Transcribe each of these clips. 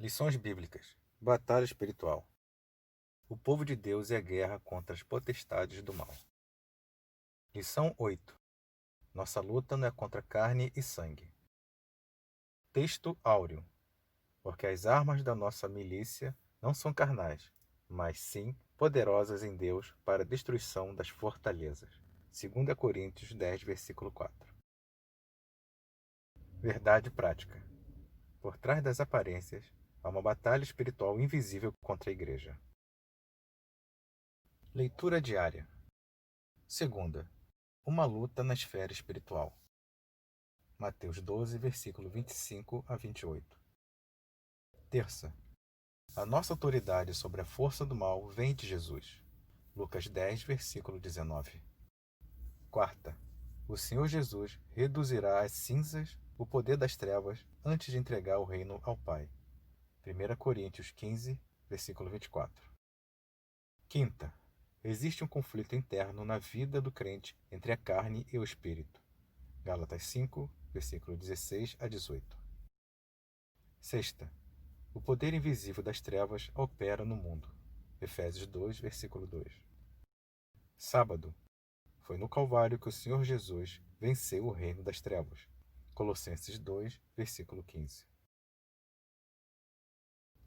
Lições bíblicas. Batalha espiritual. O povo de Deus é a guerra contra as potestades do mal. Lição 8. Nossa luta não é contra carne e sangue. Texto áureo. Porque as armas da nossa milícia não são carnais, mas sim poderosas em Deus para a destruição das fortalezas. 2 Coríntios 10, versículo 4. Verdade prática. Por trás das aparências, há uma batalha espiritual invisível contra a igreja. Leitura diária. Segunda. Uma luta na esfera espiritual. Mateus 12, versículo 25 a 28. Terça. A nossa autoridade sobre a força do mal vem de Jesus. Lucas 10, versículo 19. Quarta. O Senhor Jesus reduzirá às cinzas o poder das trevas antes de entregar o reino ao Pai. 1 Coríntios 15, versículo 24. Quinta. Existe um conflito interno na vida do crente entre a carne e o espírito. Gálatas 5, versículo 16 a 18. Sexta. O poder invisível das trevas opera no mundo. Efésios 2, versículo 2. Sábado. Foi no Calvário que o Senhor Jesus venceu o reino das trevas. Colossenses 2, versículo 15.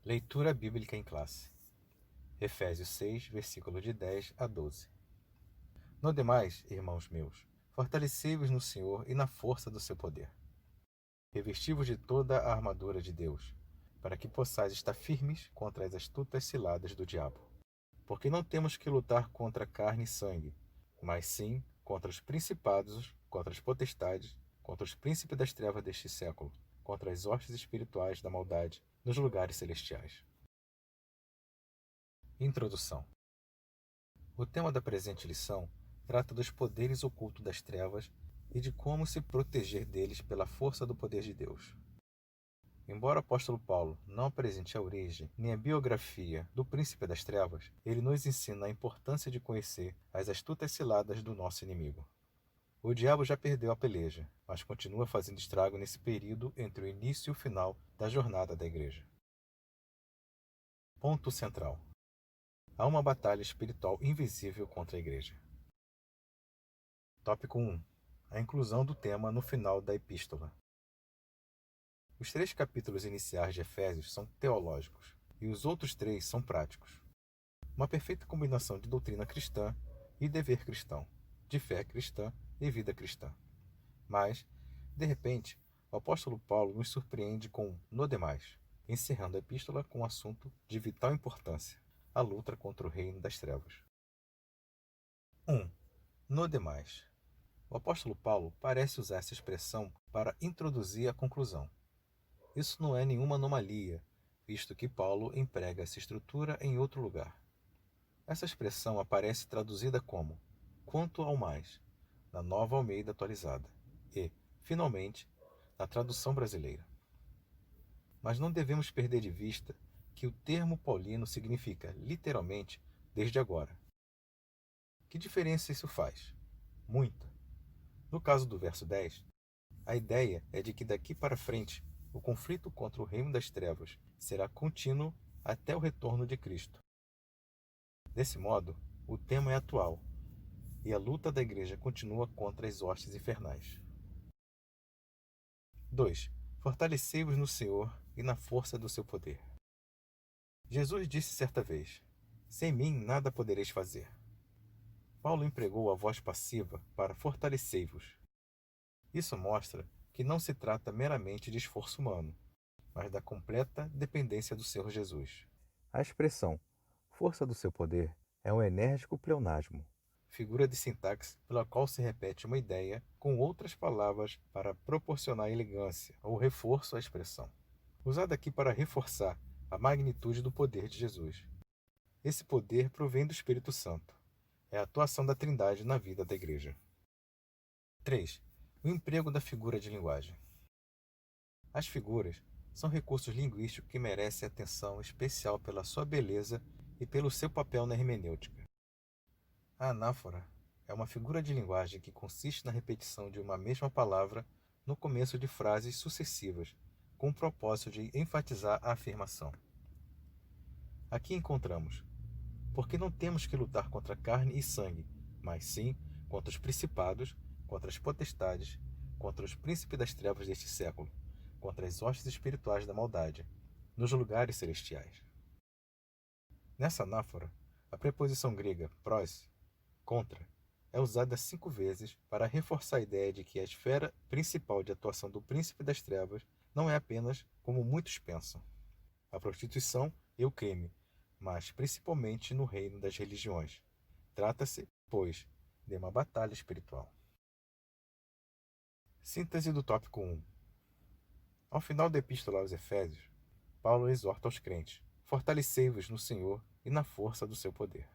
Leitura bíblica em classe. Efésios 6, versículo de 10 a 12. No demais, irmãos meus, fortalecei-vos no Senhor e na força do seu poder. Revesti-vos de toda a armadura de Deus, para que possais estar firmes contra as astutas ciladas do diabo. Porque não temos que lutar contra carne e sangue, mas sim contra os principados, contra as potestades, contra os príncipes das trevas deste século, contra as hostes espirituais da maldade nos lugares celestiais. Introdução. O tema da presente lição trata dos poderes ocultos das trevas e de como se proteger deles pela força do poder de Deus. Embora o apóstolo Paulo não apresente a origem nem a biografia do príncipe das trevas, ele nos ensina a importância de conhecer as astutas ciladas do nosso inimigo. O diabo já perdeu a peleja, mas continua fazendo estrago nesse período entre o início e o final da jornada da igreja. Ponto central. Há uma batalha espiritual invisível contra a igreja. Tópico 1. A inclusão do tema no final da epístola. Os 3 capítulos iniciais de Efésios são teológicos, e os outros 3 são práticos. Uma perfeita combinação de doutrina cristã e dever cristão, de fé cristã e vida cristã. Mas, de repente, o apóstolo Paulo nos surpreende com no demais, encerrando a epístola com um assunto de vital importância, a luta contra o reino das trevas. 1. No demais. O apóstolo Paulo parece usar essa expressão para introduzir a conclusão. Isso não é nenhuma anomalia, visto que Paulo emprega essa estrutura em outro lugar. Essa expressão aparece traduzida como quanto ao mais, na Nova Almeida Atualizada, e, finalmente, na tradução brasileira. Mas não devemos perder de vista que o termo paulino significa, literalmente, desde agora. Que diferença isso faz? Muita. No caso do verso 10, a ideia é de que daqui para frente o conflito contra o reino das trevas será contínuo até o retorno de Cristo. Desse modo, o tema é atual, e a luta da igreja continua contra as hostes infernais. 2. Fortalecei-vos no Senhor e na força do seu poder. Jesus disse certa vez: sem mim nada podereis fazer. Paulo empregou a voz passiva para fortalecei-vos. Isso mostra que não se trata meramente de esforço humano, mas da completa dependência do Senhor Jesus. A expressão força do seu poder é um enérgico pleonasmo, figura de sintaxe pela qual se repete uma ideia com outras palavras para proporcionar elegância ou reforço à expressão, usada aqui para reforçar a magnitude do poder de Jesus. Esse poder provém do Espírito Santo. É a atuação da Trindade na vida da igreja. 3. O emprego da figura de linguagem. As figuras são recursos linguísticos que merecem atenção especial pela sua beleza e pelo seu papel na hermenêutica. A anáfora é uma figura de linguagem que consiste na repetição de uma mesma palavra no começo de frases sucessivas, com o propósito de enfatizar a afirmação. Aqui encontramos: porque não temos que lutar contra carne e sangue, mas sim contra os principados, contra as potestades, contra os príncipes das trevas deste século, contra as hostes espirituais da maldade, nos lugares celestiais. Nessa anáfora, a preposição grega pros, contra, é usada 5 vezes para reforçar a ideia de que a esfera principal de atuação do príncipe das trevas não é apenas como muitos pensam, a prostituição e o crime, mas principalmente no reino das religiões. Trata-se, pois, de uma batalha espiritual. Síntese do tópico 1. Ao final da Epístola aos Efésios, Paulo exorta aos crentes: fortalecei-vos no Senhor e na força do seu poder.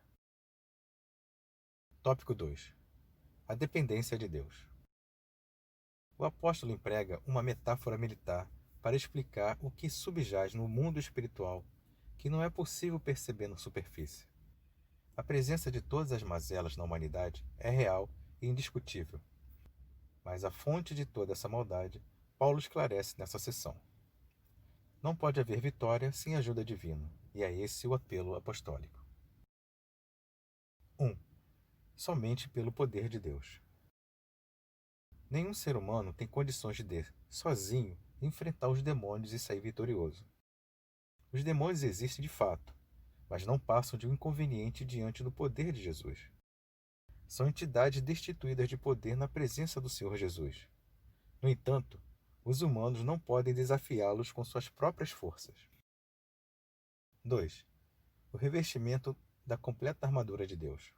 Tópico 2. A dependência de Deus. O apóstolo emprega uma metáfora militar para explicar o que subjaz no mundo espiritual que não é possível perceber na superfície. A presença de todas as mazelas na humanidade é real e indiscutível. Mas a fonte de toda essa maldade, Paulo esclarece nessa seção. Não pode haver vitória sem ajuda divina, e é esse o apelo apostólico. 1. Somente pelo poder de Deus. Nenhum ser humano tem condições de, sozinho, enfrentar os demônios e sair vitorioso. Os demônios existem de fato, mas não passam de um inconveniente diante do poder de Jesus. São entidades destituídas de poder na presença do Senhor Jesus. No entanto, os humanos não podem desafiá-los com suas próprias forças. 2. O revestimento da completa armadura de Deus.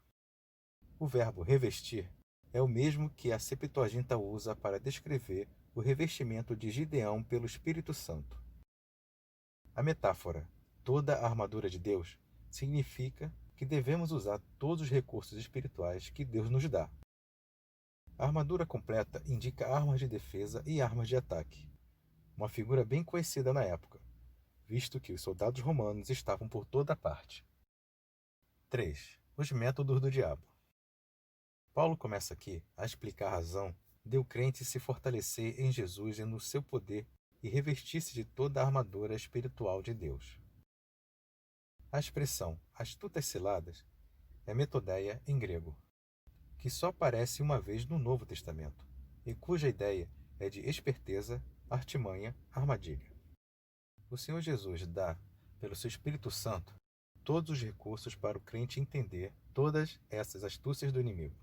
O verbo revestir é o mesmo que a Septuaginta usa para descrever o revestimento de Gideão pelo Espírito Santo. A metáfora toda a armadura de Deus significa que devemos usar todos os recursos espirituais que Deus nos dá. A armadura completa indica armas de defesa e armas de ataque, uma figura bem conhecida na época, visto que os soldados romanos estavam por toda parte. 3. Os métodos do diabo. Paulo começa aqui a explicar a razão de o crente se fortalecer em Jesus e no seu poder e revestir-se de toda a armadura espiritual de Deus. A expressão astutas ciladas é metodeia em grego, que só aparece uma vez no Novo Testamento, e cuja ideia é de esperteza, artimanha, armadilha. O Senhor Jesus dá, pelo seu Espírito Santo, todos os recursos para o crente entender todas essas astúcias do inimigo.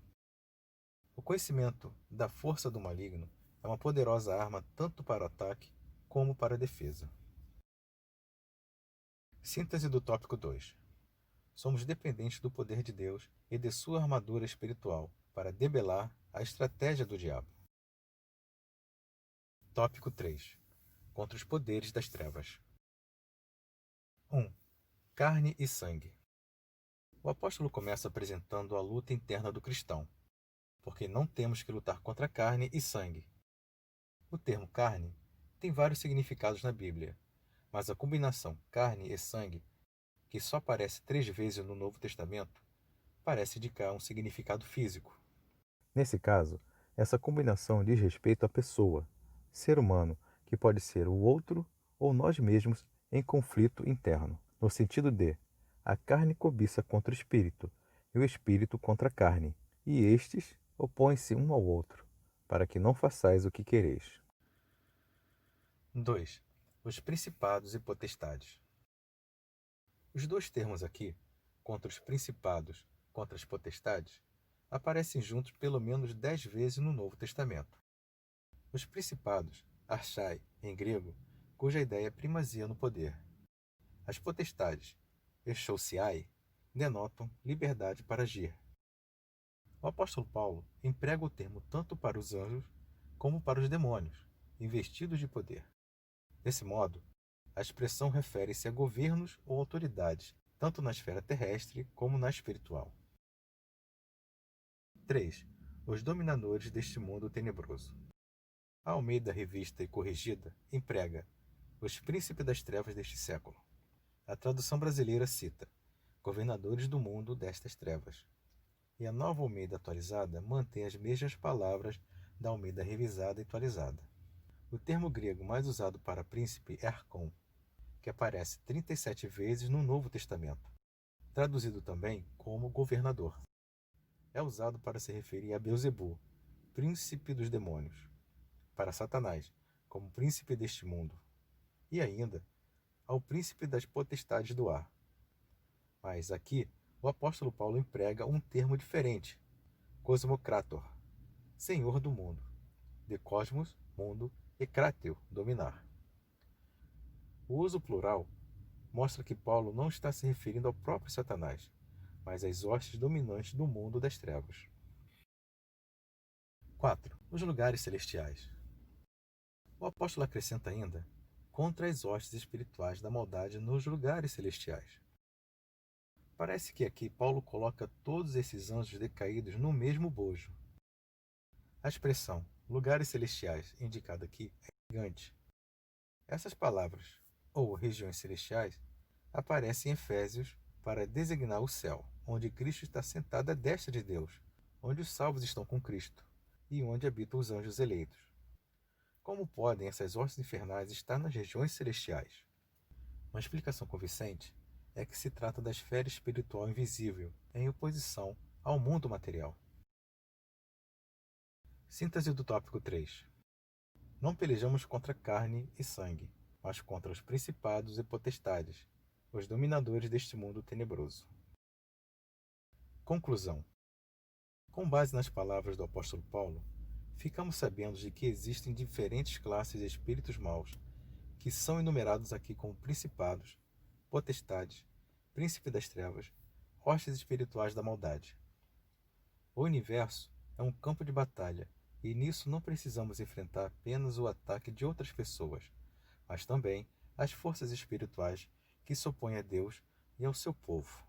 O conhecimento da força do maligno é uma poderosa arma tanto para o ataque como para a defesa. Síntese do tópico 2. Somos dependentes do poder de Deus e de sua armadura espiritual para debelar a estratégia do diabo. Tópico 3. Contra os poderes das trevas. 1. Carne e sangue. O apóstolo começa apresentando a luta interna do cristão, porque não temos que lutar contra carne e sangue. O termo carne tem vários significados na Bíblia, mas a combinação carne e sangue, que só aparece 3 vezes no Novo Testamento, parece indicar um significado físico. Nesse caso, essa combinação diz respeito à pessoa, ser humano, que pode ser o outro ou nós mesmos em conflito interno, no sentido de a carne cobiça contra o espírito e o espírito contra a carne, e estes opõem-se um ao outro, para que não façais o que quereis. 2. Os principados e potestades. Os dois termos aqui, contra os principados, contra as potestades, aparecem juntos pelo menos 10 vezes no Novo Testamento. Os principados, archai, em grego, cuja ideia é primazia no poder. As potestades, exousiai, denotam liberdade para agir. O apóstolo Paulo emprega o termo tanto para os anjos como para os demônios, investidos de poder. Desse modo, a expressão refere-se a governos ou autoridades, tanto na esfera terrestre como na espiritual. 3. Os dominadores deste mundo tenebroso. A Almeida Revista e Corrigida emprega os príncipes das trevas deste século. A tradução brasileira cita governadores do mundo destas trevas. E a Nova Almeida Atualizada mantém as mesmas palavras da Almeida Revisada e Atualizada. O termo grego mais usado para príncipe é arcon, que aparece 37 vezes no Novo Testamento, traduzido também como governador. É usado para se referir a Beelzebul, príncipe dos demônios, para Satanás, como príncipe deste mundo, e ainda ao príncipe das potestades do ar. Mas aqui, o apóstolo Paulo emprega um termo diferente, cosmocrator, senhor do mundo, de cosmos, mundo, e krateu, dominar. O uso plural mostra que Paulo não está se referindo ao próprio Satanás, mas às hostes dominantes do mundo das trevas. 4. Os lugares celestiais. O apóstolo acrescenta ainda contra as hostes espirituais da maldade nos lugares celestiais. Parece que aqui Paulo coloca todos esses anjos decaídos no mesmo bojo. A expressão lugares celestiais indicada aqui é gigante. Essas palavras, ou regiões celestiais, aparecem em Efésios para designar o céu, onde Cristo está sentado à destra de Deus, onde os salvos estão com Cristo e onde habitam os anjos eleitos. Como podem essas hostes infernais estar nas regiões celestiais? Uma explicação convincente é que se trata da esfera espiritual invisível, em oposição ao mundo material. Síntese do tópico 3. Não pelejamos contra carne e sangue, mas contra os principados e potestades, os dominadores deste mundo tenebroso. Conclusão. Com base nas palavras do apóstolo Paulo, ficamos sabendo de que existem diferentes classes de espíritos maus, que são enumerados aqui como principados, potestades, príncipe das trevas, hostes espirituais da maldade. O universo é um campo de batalha, e nisso não precisamos enfrentar apenas o ataque de outras pessoas, mas também as forças espirituais que se opõem a Deus e ao seu povo.